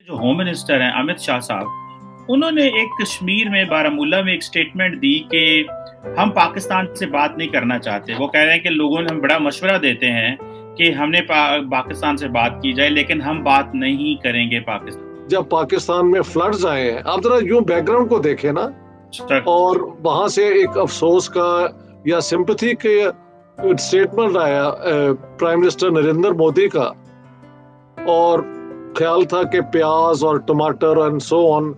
जो home minister हैं अमित शाह साहब, उन्होंने एक कश्मीर में बारामूला में एक स्टेटमेंट दी कि हम पाकिस्तान से बात नहीं करना चाहते। वो कह रहे हैं कि लोगों ने हम बड़ा मशवरा देते हैं कि हमने पाकिस्तान से बात की जाए, लेकिन हम बात नहीं करेंगे पाकिस्तान। जब पाकिस्तान में फ्लड्स आए हैं, आप जरा यूं बैकग्राउंड को देखें ना, और वहां से एक अफसोस का या सिंपैथी के स्टेटमेंट आया प्राइम मिनिस्टर नरेंद्र मोदी का, और ख्याल था कि प्याज और टमाटर एंड सो ऑन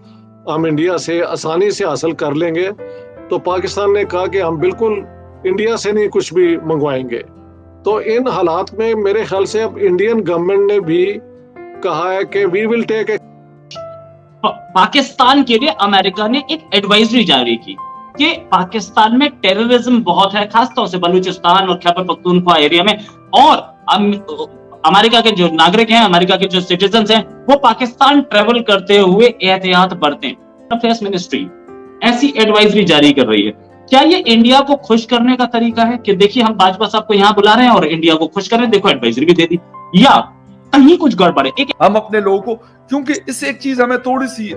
हम इंडिया से आसानी से हासिल कर लेंगे। तो पाकिस्तान ने कहा कि हम बिल्कुल इंडिया से नहीं कुछ भी मंगवाएंगे। तो इन हालात में मेरे ख्याल से अब इंडियन गवर्नमेंट ने भी कहा है कि वी विल टेक। पाकिस्तान के लिए अमेरिका ने एक एडवाइजरी जारी की कि पाकिस्तान में टेररिज्म बहुत है, खासतौर से बलूचिस्तान और खैबर पख्तूनख्वा एरिया में, और अमेरिका के जो नागरिक हैं, अमेरिका के जो सिटीजन हैं, वो पाकिस्तान ट्रेवल करते हुए एहतियात बरतें। अफेयर्स मिनिस्ट्री ऐसी एडवाइजरी जारी कर रही है। क्या ये इंडिया को खुश करने का तरीका है कि देखिए हम भाजपा साहब को यहाँ बुला रहे हैं और इंडिया को खुश कर रहे हैं, देखो एडवाइजरी भी दे दी, या कहीं कुछ गड़बड़ है? हम अपने लोगों को, क्योंकि इससे एक चीज हमें थोड़ी सी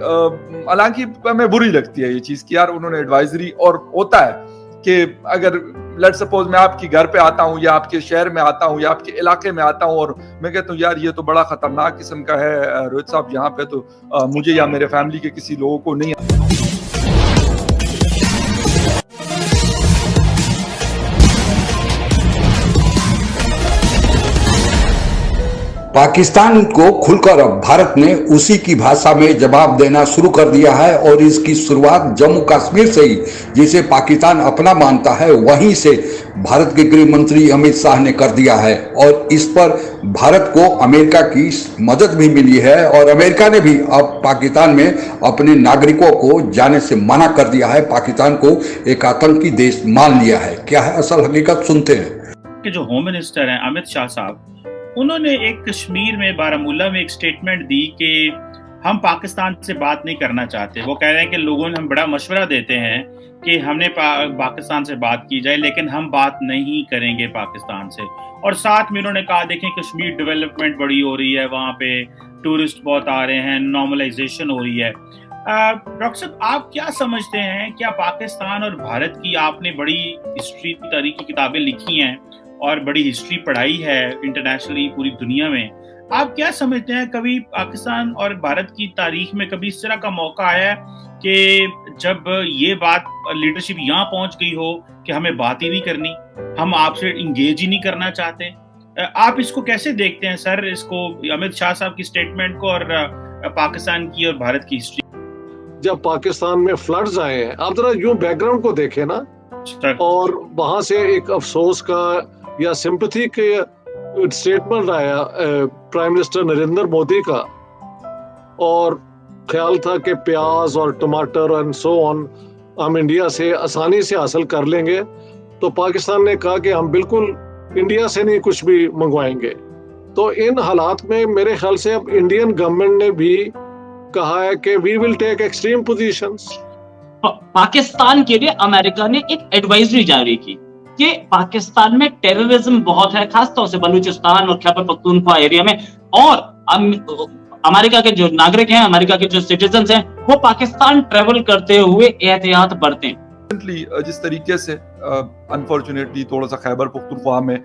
हालांकि हमें बुरी लगती है ये चीज कि यार उन्होंने एडवाइजरी, और होता है कि अगर लेट सपोज मैं आपके घर पे आता हूँ या आपके शहर में आता हूँ या आपके इलाके में आता हूँ और मैं कहता हूँ यार ये तो बड़ा खतरनाक किस्म का है रोहित साहब यहाँ पे, तो मुझे या मेरे फैमिली के किसी लोगों को नहीं। पाकिस्तान को खुलकर अब भारत ने उसी की भाषा में जवाब देना शुरू कर दिया है, और इसकी शुरुआत जम्मू कश्मीर से ही, जिसे पाकिस्तान अपना मानता है, वहीं से भारत के गृह मंत्री अमित शाह ने कर दिया है। और इस पर भारत को अमेरिका की मदद भी मिली है, और अमेरिका ने भी अब पाकिस्तान में अपने नागरिकों को जाने से मना कर दिया है, पाकिस्तान को एक आतंकी देश मान लिया है। क्या है असल हकीकत, सुनते हैं कि जो होम मिनिस्टर हैं अमित शाह साहब, उन्होंने एक कश्मीर में बारामूला में एक स्टेटमेंट दी कि हम पाकिस्तान से बात नहीं करना चाहते। वो कह रहे हैं कि लोगों ने हम बड़ा मशवरा देते हैं कि हमने पाकिस्तान से बात की जाए, लेकिन हम बात नहीं करेंगे पाकिस्तान से। और साथ में उन्होंने कहा देखें कश्मीर डेवलपमेंट बड़ी हो रही है, वहाँ पे टूरिस्ट बहुत आ रहे हैं, नॉर्मलाइजेशन हो रही है। डॉक्टर साहब, आप क्या समझते हैं, क्या पाकिस्तान और भारत की, आपने बड़ी हिस्ट्री तारीख की किताबें लिखी हैं और बड़ी हिस्ट्री पढ़ाई है इंटरनेशनली पूरी दुनिया में, आप क्या समझते हैं कभी पाकिस्तान और भारत की तारीख में कभी इस तरह का मौका आया कि जब ये बात लीडरशिप यहाँ पहुंच गई हो कि हमें बात ही नहीं करनी, हम आपसे इंगेज ही नहीं करना चाहते? आप इसको कैसे देखते हैं सर, इसको अमित शाह साहब की स्टेटमेंट को और पाकिस्तान की और भारत की हिस्ट्री? जब पाकिस्तान में फ्लड्स आए हैं, आप जरा यूं बैकग्राउंड को देखें ना, और वहां से एक अफसोस का या सिंपैथी के स्टेटमेंट आया प्राइम मिनिस्टर नरेंद्र मोदी का, और ख्याल था कि प्याज और टमाटर एंड सो ऑन हम इंडिया से आसानी से हासिल कर लेंगे। तो पाकिस्तान ने कहा कि हम बिल्कुल इंडिया से नहीं कुछ भी मंगवाएंगे। तो इन हालात में मेरे ख्याल से अब इंडियन गवर्नमेंट ने भी कहा है कि we will take extreme positions. Pakistan के लिए अमेरिका ने एक एडवाइजरी जारी की कि पाकिस्तान में टेररिज्म बहुत है, खासतौर से बलूचिस्तान और खैबर पख्तूनख्वा एरिया में, और अमेरिका के जो नागरिक हैं, अमेरिका के जो सिटीजन हैं, वो पाकिस्तान ट्रेवल करते हुए एहतियात बरतें। जिस तरीके से अनफॉर्चुनेटली थोड़ा सा खैबर पख्तूनख्वा में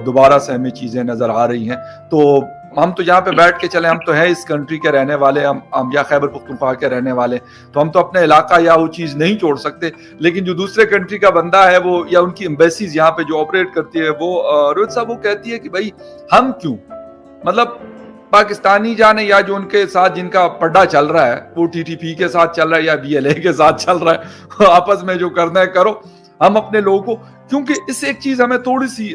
दोबारा से हमें चीजें नजर आ रही हैं, तो हम तो यहाँ पे बैठ के चले, हम तो हैं इस कंट्री के रहने वाले, हम या खैबर पख्तूनख्वा के रहने वाले, तो हम तो अपने इलाका या वो चीज नहीं छोड़ सकते। लेकिन जो दूसरे कंट्री का बंदा है वो, या उनकी एम्बेसीज यहाँ पे जो ऑपरेट करती है वो, रोहित साहब, वो कहती है कि भाई हम क्यों, मतलब पाकिस्तानी जाने या जो उनके साथ जिनका पड्डा चल रहा है वो टीटीपी के साथ चल रहा है या बीएलए के साथ चल रहा है, आपस में जो करना है करो, हम अपने लोगों को, क्योंकि इससे एक चीज हमें थोड़ी सी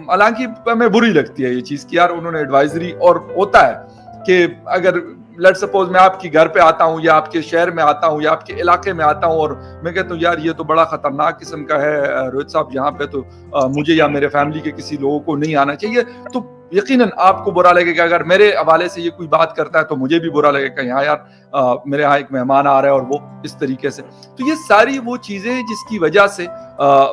हालांकि हमें बुरी लगती है ये चीज कि यार उन्होंने एडवाइजरी, और होता है कि अगर लेट सपोज मैं आपके घर पे आता हूँ या आपके शहर में आता हूँ या आपके इलाके में आता हूँ और मैं कहता हूँ यार ये तो बड़ा खतरनाक किस्म का है रोहित साहब यहाँ पे, तो मुझे या मेरे फैमिली के किसी लोगों को नहीं आना चाहिए, तो यकीनन आपको बुरा लगेगा। अगर मेरे हवाले से ये कोई बात करता है तो मुझे भी बुरा लगेगा, यहाँ यार मेरे यहाँ एक मेहमान आ रहा है और वो इस तरीके से। तो ये सारी वो चीजें जिसकी वजह से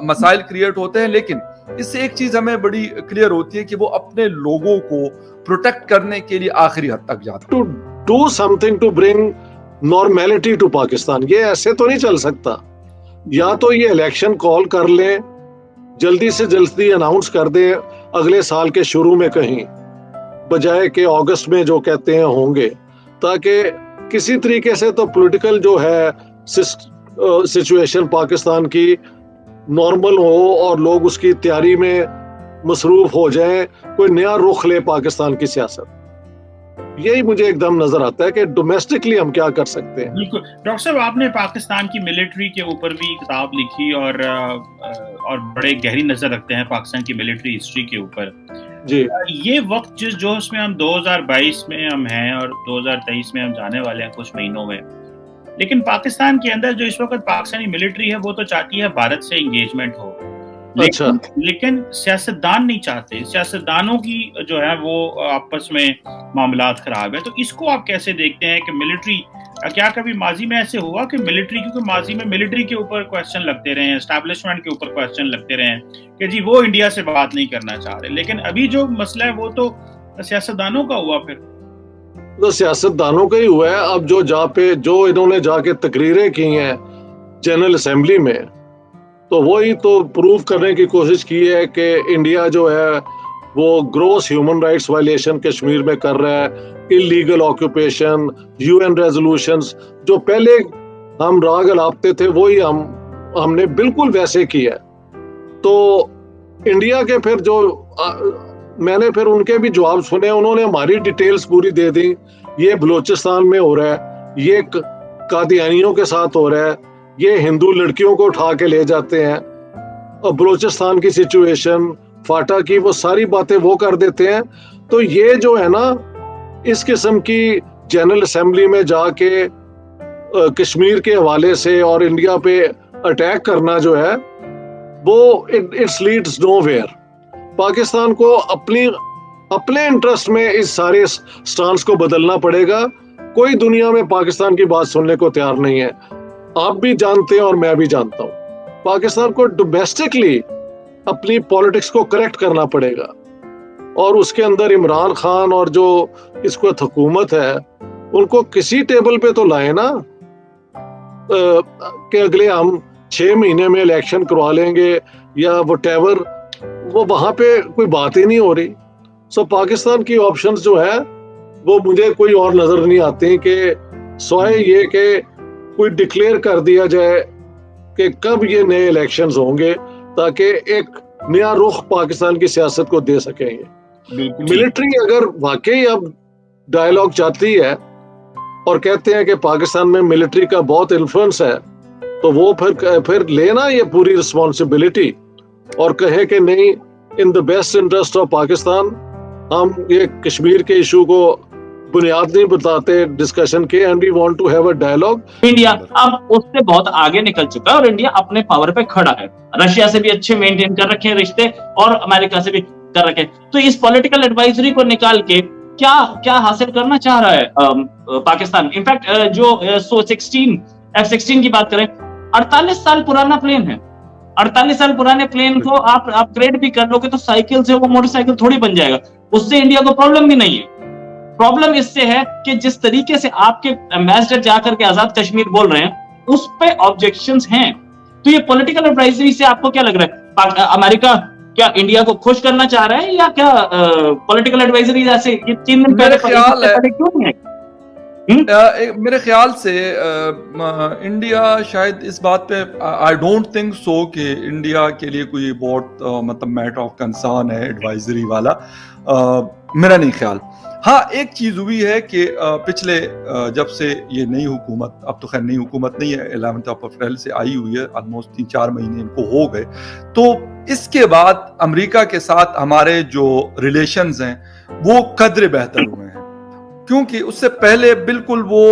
मसाइल क्रिएट होते हैं, लेकिन इससे एक चीज हमें बड़ी क्लियर होती है कि वो अपने लोगों को प्रोटेक्ट करने के लिए आखिरी हद तक जाते हैं। Do something to bring normality to Pakistan. ये ऐसे तो नहीं चल सकता। या तो ये इलेक्शन कॉल कर लें, जल्दी से जल्दी अनाउंस कर दें अगले साल के शुरू में कहीं, बजाय कि अगस्त में जो कहते हैं होंगे, ताकि किसी तरीके से तो पॉलिटिकल जो है सिचुएशन पाकिस्तान की नॉर्मल हो और लोग उसकी तैयारी में मसरूफ हो जाएं, कोई नया रुख ले पाकिस्तान की सियासत। यही मुझे एकदम नजर आता है कि डोमेस्टिकली हम क्या कर सकते हैं। बिल्कुल डॉक्टर साहब, आपने पाकिस्तान की मिलिट्री के ऊपर भी किताब लिखी और बड़े गहरी नजर रखते हैं पाकिस्तान की मिलिट्री हिस्ट्री के ऊपर जी। ये वक्त जो उसमें हम 2022 में हम हैं और 2023 में हम जाने वाले हैं कुछ महीनों में, लेकिन पाकिस्तान के अंदर जो इस वक्त पाकिस्तानी मिलिट्री है वो तो चाहती है भारत से एंगेजमेंट हो, लेकिन सियासतदान नहीं चाहते। सियासतदानों की जो है वो आपस में मामलात खराब है। तो इसको आप कैसे देखते हैं कि मिलिट्री, क्या कभी माजी में ऐसे हुआ कि मिलिट्री, क्योंकि माजी में मिलिट्री के ऊपर क्वेश्चन लगते रहे हैं, एस्टैब्लिशमेंट के ऊपर क्वेश्चन लगते रहे हैं कि जी वो इंडिया से बात नहीं करना चाह रहे, लेकिन अभी जो मसला है वो तो सियासतदानों का हुआ, फिर तो सियासतदानों का ही हुआ है। अब जो इन्होंने जाके तकरीरें की हैं जनरल असेंबली में, तो वही तो प्रूव करने की कोशिश की है कि इंडिया जो है वो gross human rights violation Kashmir में कर रहा है, इलीगल ऑक्यूपेशन, यूएन रेजोल्यूशंस जो पहले हम राग अलापते थे वही हमने बिल्कुल वैसे किया। तो इंडिया के फिर जो मैंने फिर उनके भी जवाब सुने, उन्होंने हमारी डिटेल्स पूरी दे दी। ये बलूचिस्तान में हो रहा है, ये कादियानियों के साथ हो रहा है, ये हिंदू लड़कियों को उठा के ले जाते हैं, और बलूचिस्तान की सिचुएशन, फाटा की, वो सारी बातें वो कर देते हैं। तो ये जो है ना, इस किस्म की जनरल असेंबली में जाके कश्मीर के हवाले से और इंडिया पे अटैक करना जो है वो इट्स लीड्स नोवेयर। पाकिस्तान को अपने इंटरेस्ट में इस सारे स्टांस को बदलना पड़ेगा। कोई दुनिया में पाकिस्तान की बात सुनने को तैयार नहीं है। आप भी जानते हैं और मैं भी जानता हूं, पाकिस्तान को डोमेस्टिकली अपनी पॉलिटिक्स को करेक्ट करना पड़ेगा, और उसके अंदर इमरान खान और जो इसको हुकूमत है उनको किसी टेबल पे तो लाए ना कि अगले हम 6 महीने में इलेक्शन करवा लेंगे या व्हाटएवर, वो वहां पे कोई बात ही नहीं हो रही। सो पाकिस्तान की ऑप्शंस जो है वो मुझे कोई और नजर नहीं आती कि सवाए ये कि कोई डिक्लेयर कर दिया जाए कि कब ये नए इलेक्शंस होंगे, ताकि एक नया रुख पाकिस्तान की सियासत को दे सकेंगे। मिलिट्री अगर वाकई अब डायलॉग चाहती है और कहते हैं कि पाकिस्तान में मिलिट्री का बहुत इन्फ्लुएंस है, तो वो फिर लेना ये पूरी रिस्पॉन्सिबिलिटी और कहे कि नहीं, in the best interest of Pakistan हम ये कश्मीर के इशू को बुनियाद नहीं बताते डिस्कशन के, and we want to have a dialogue. India अब उससे बहुत आगे निकल चुका है और इंडिया अपने पावर पे खड़ा है। रशिया से भी अच्छे मेंटेन कर रखे हैं रिश्ते और अमेरिका से भी कर रखे हैं। तो इस पॉलिटिकल एडवाइजरी को निकाल के क्या क्या हासिल करना चाह रहा है पाकिस्तान? इनफैक्ट जो F-16 की बात करें, 48 साल पुराना प्लेन है। 48 साल पुराने प्लेन को आप अपग्रेड भी कर लोगे तो साइकिल से वो मोटरसाइकिल थोड़ी बन जाएगा। उससे इंडिया को प्रॉब्लम भी नहीं है। प्रॉब्लम इससे है कि जिस तरीके से आपके एम्बेसडर जाकर के आजाद कश्मीर बोल रहे हैं, उस पे ऑब्जेक्शंस हैं। तो ये पॉलिटिकल एडवाइजरी से आपको क्या लग रहा है? अमेरिका क्या इंडिया को खुश करना चाह रहा है या क्या पॉलिटिकल एडवाइजरी जैसे ये 3 दिन पहले क्यों नहीं है? मेरे ख्याल से इंडिया शायद इस बात पे, आई डोंट थिंक सो कि इंडिया के लिए कोई बहुत मतलब मैटर ऑफ कंसर्न है एडवाइजरी वाला, मेरा नहीं ख्याल। हाँ, एक चीज हुई है कि पिछले जब से ये नई हुकूमत, अब तो खैर नई हुकूमत नहीं है, 11 अप्रैल से आई हुई है, ऑलमोस्ट 3-4 महीने इनको हो गए, तो इसके बाद अमेरिका के साथ हमारे जो रिलेशंस हैं वो कदरे बेहतर हुए हैं। क्योंकि उससे पहले बिल्कुल वो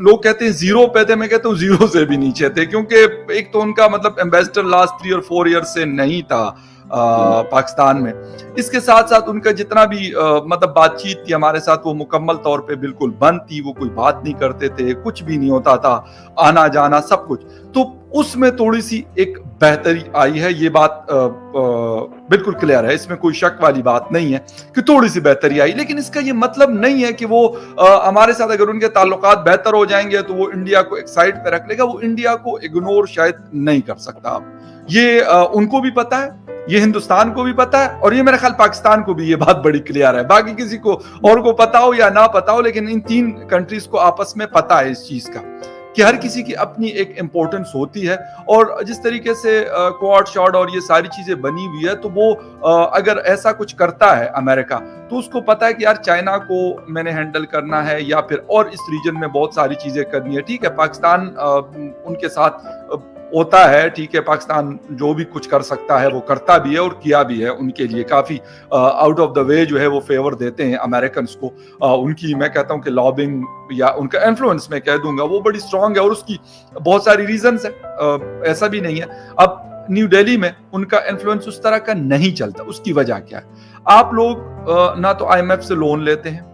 लोग कहते हैं जीरो पे थे, मैं कहता हूँ जीरो से भी नीचे थे, क्योंकि एक तो उनका मतलब एम्बेसडर लास्ट 3 और 4 ईयर से नहीं था पाकिस्तान में। इसके साथ साथ उनका जितना भी मतलब बातचीत थी हमारे साथ, वो मुकम्मल तौर पे बिल्कुल बंद थी। वो कोई बात नहीं करते थे, कुछ भी नहीं होता था, आना जाना सब कुछ। तो उसमें थोड़ी सी एक बेहतरी आई है, ये बात बिल्कुल क्लियर है, इसमें कोई शक वाली बात नहीं है कि थोड़ी सी बेहतरी आई। लेकिन इसका ये मतलब नहीं है कि वो हमारे साथ अगर उनके ताल्लुकात बेहतर हो जाएंगे तो वो इंडिया को एक साइड पे रख लेगा। वो इंडिया को इग्नोर शायद नहीं कर सकता। अब ये उनको भी पता है, ये हिंदुस्तान को भी पता है, और ये मेरे ख्याल पाकिस्तान को भी ये बात बड़ी क्लियर है। बाकी किसी को और को पता हो या ना पता हो, लेकिन इन तीन कंट्रीज को आपस में पता है इस चीज का कि हर किसी की अपनी एक इंपॉर्टेंस होती है। और जिस तरीके से क्वाड शॉट और ये सारी चीजें बनी हुई है, तो वो अगर ऐसा कुछ करता है अमेरिका, तो उसको पता है कि यार चाइना को मैंने हैंडल करना है या फिर और इस रीजन में बहुत सारी चीजें करनी है। ठीक है, पाकिस्तान उनके साथ होता है, ठीक है, पाकिस्तान जो भी कुछ कर सकता है वो करता भी है और किया भी है। उनके लिए काफी आउट ऑफ द वे जो है वो फेवर देते हैं अमेरिकन को। उनकी मैं कहता हूं कि लॉबिंग या उनका इन्फ्लुएंस मैं कह दूंगा वो बड़ी स्ट्रांग है, और उसकी बहुत सारी रीजंस है, ऐसा भी नहीं है। अब न्यू दिल्ली में उनका इन्फ्लुएंस उस तरह का नहीं चलता। उसकी वजह क्या है? आप लोग ना तो IMF से लोन लेते हैं,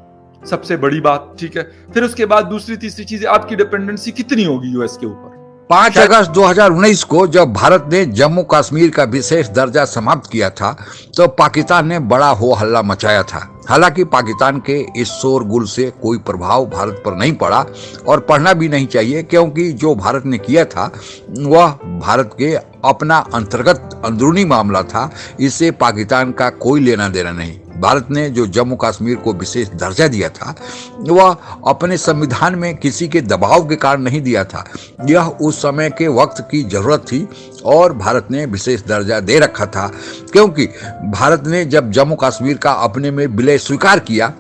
सबसे बड़ी बात, ठीक है। फिर उसके बाद दूसरी तीसरी चीजें, आपकी डिपेंडेंसी कितनी होगी यूएस के ऊपर। 5 अगस्त 2019 को जब भारत ने जम्मू कश्मीर का विशेष दर्जा समाप्त किया था, तो पाकिस्तान ने बड़ा हो हल्ला मचाया था। हालांकि पाकिस्तान के इस शोरगुल से कोई प्रभाव भारत पर नहीं पड़ा, और पड़ना भी नहीं चाहिए, क्योंकि जो भारत ने किया था वह भारत के अपना अंतर्गत अंदरूनी मामला था। इससे पाकिस्तान का कोई लेना देना नहीं। भारत ने जो जम्मू कश्मीर को विशेष दर्जा दिया था, वह अपने संविधान में किसी के दबाव के कारण नहीं दिया था। यह उस समय के वक्त की जरूरत थी, और भारत ने विशेष दर्जा दे रखा था, क्योंकि भारत ने जब जम्मू कश्मीर का अपने में विलय स्वीकार किया,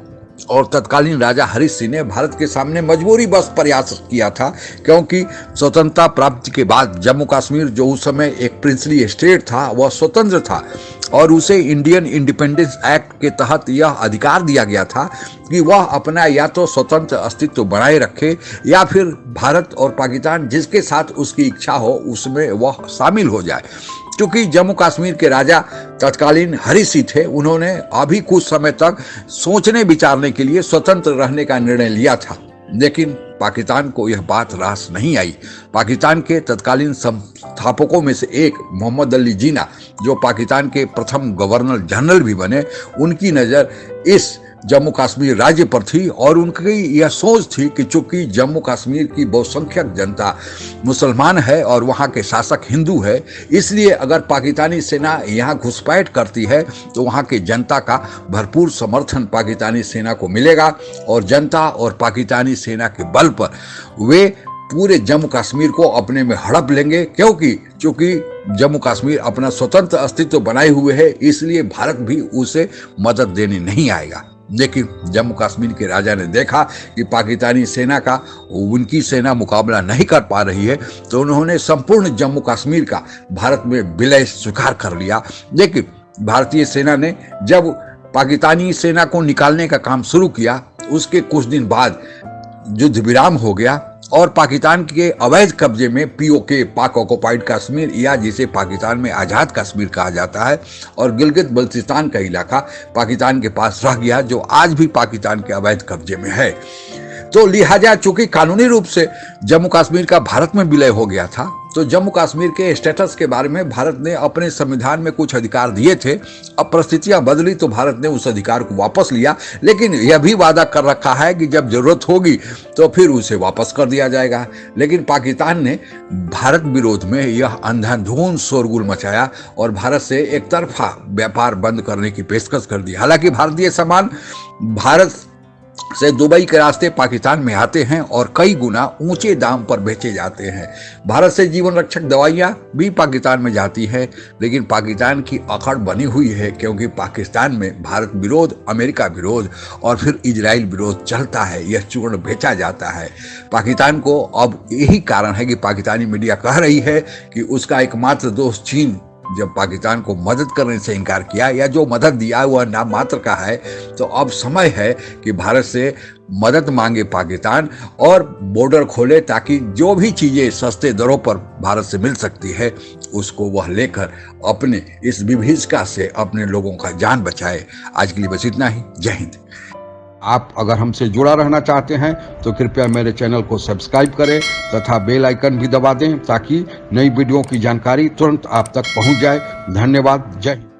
और तत्कालीन राजा हरीश सिंह ने भारत के सामने मजबूरी बस प्रयास किया था, क्योंकि स्वतंत्रता प्राप्ति के बाद जम्मू कश्मीर जो उस समय एक प्रिंसली स्टेट था, वह स्वतंत्र था, और उसे इंडियन इंडिपेंडेंस एक्ट के तहत यह अधिकार दिया गया था कि वह अपना या तो स्वतंत्र अस्तित्व बनाए रखे, या फिर भारत और पाकिस्तान जिसके साथ उसकी इच्छा हो उसमें वह शामिल हो जाए। क्योंकि जम्मू कश्मीर के राजा तत्कालीन हरीश सिंह थे, उन्होंने अभी कुछ समय तक सोचने विचारने के लिए स्वतंत्र रहने का निर्णय लिया था, लेकिन पाकिस्तान को यह बात रास नहीं आई। पाकिस्तान के तत्कालीन संस्थापकों में से एक मोहम्मद अली जिन्ना, जो पाकिस्तान के प्रथम गवर्नर जनरल भी बने, उनकी नज़र इस जम्मू कश्मीर राज्य पर थी, और उनकी यह सोच थी कि चूंकि जम्मू कश्मीर की बहुसंख्यक जनता मुसलमान है और वहाँ के शासक हिंदू है, इसलिए अगर पाकिस्तानी सेना यहाँ घुसपैठ करती है तो वहाँ की जनता का भरपूर समर्थन पाकिस्तानी सेना को मिलेगा, और जनता और पाकिस्तानी सेना के बल पर वे पूरे जम्मू कश्मीर को अपने में हड़प लेंगे। क्योंकि जम्मू कश्मीर अपना स्वतंत्र अस्तित्व बनाए हुए है, इसलिए भारत भी उसे मदद देने नहीं आएगा। लेकिन जम्मू कश्मीर के राजा ने देखा कि पाकिस्तानी सेना का उनकी सेना मुकाबला नहीं कर पा रही है, तो उन्होंने संपूर्ण जम्मू कश्मीर का भारत में विलय स्वीकार कर लिया। लेकिन भारतीय सेना ने जब पाकिस्तानी सेना को निकालने का काम शुरू किया, उसके कुछ दिन बाद युद्ध विराम हो गया, और पाकिस्तान के अवैध कब्जे में POK, पाक ऑक्युपाइड कश्मीर, या जिसे पाकिस्तान में आज़ाद कश्मीर कहा जाता है, और गिलगित बल्तिस्तान का इलाका पाकिस्तान के पास रह गया, जो आज भी पाकिस्तान के अवैध कब्जे में है। तो लिहाजा चूंकि कानूनी रूप से जम्मू कश्मीर का भारत में विलय हो गया था, तो जम्मू कश्मीर के स्टेटस के बारे में भारत ने अपने संविधान में कुछ अधिकार दिए थे। अब परिस्थितियां बदली तो भारत ने उस अधिकार को वापस लिया, लेकिन यह भी वादा कर रखा है कि जब जरूरत होगी तो फिर उसे वापस कर दिया जाएगा। लेकिन पाकिस्तान ने भारत विरोध में यह अंधाधुंध शोरगुल मचाया और भारत से एक तरफा व्यापार बंद करने की पेशकश कर दी। हालांकि भारतीय सामान भारत से दुबई के रास्ते पाकिस्तान में आते हैं और कई गुना ऊंचे दाम पर बेचे जाते हैं। भारत से जीवन रक्षक दवाइयां भी पाकिस्तान में जाती हैं, लेकिन पाकिस्तान की अकड़ बनी हुई है, क्योंकि पाकिस्तान में भारत विरोध, अमेरिका विरोध और फिर इजराइल विरोध चलता है। यह चूर्ण बेचा जाता है पाकिस्तान को। अब यही कारण है कि पाकिस्तानी मीडिया कह रही है कि उसका एकमात्र दोस्त चीन जब पाकिस्तान को मदद करने से इनकार किया या जो मदद दिया वह नाम मात्र का है, तो अब समय है कि भारत से मदद मांगे पाकिस्तान और बॉर्डर खोले ताकि जो भी चीजें सस्ते दरों पर भारत से मिल सकती है उसको वह लेकर अपने इस विभीषिका से अपने लोगों का जान बचाए। आज के लिए बस इतना ही। जय हिंद। आप अगर हमसे जुड़ा रहना चाहते हैं तो कृपया मेरे चैनल को सब्सक्राइब करें तथा बेल आइकन भी दबा दें ताकि नई वीडियो की जानकारी तुरंत आप तक पहुंच जाए। धन्यवाद। जय हिंद।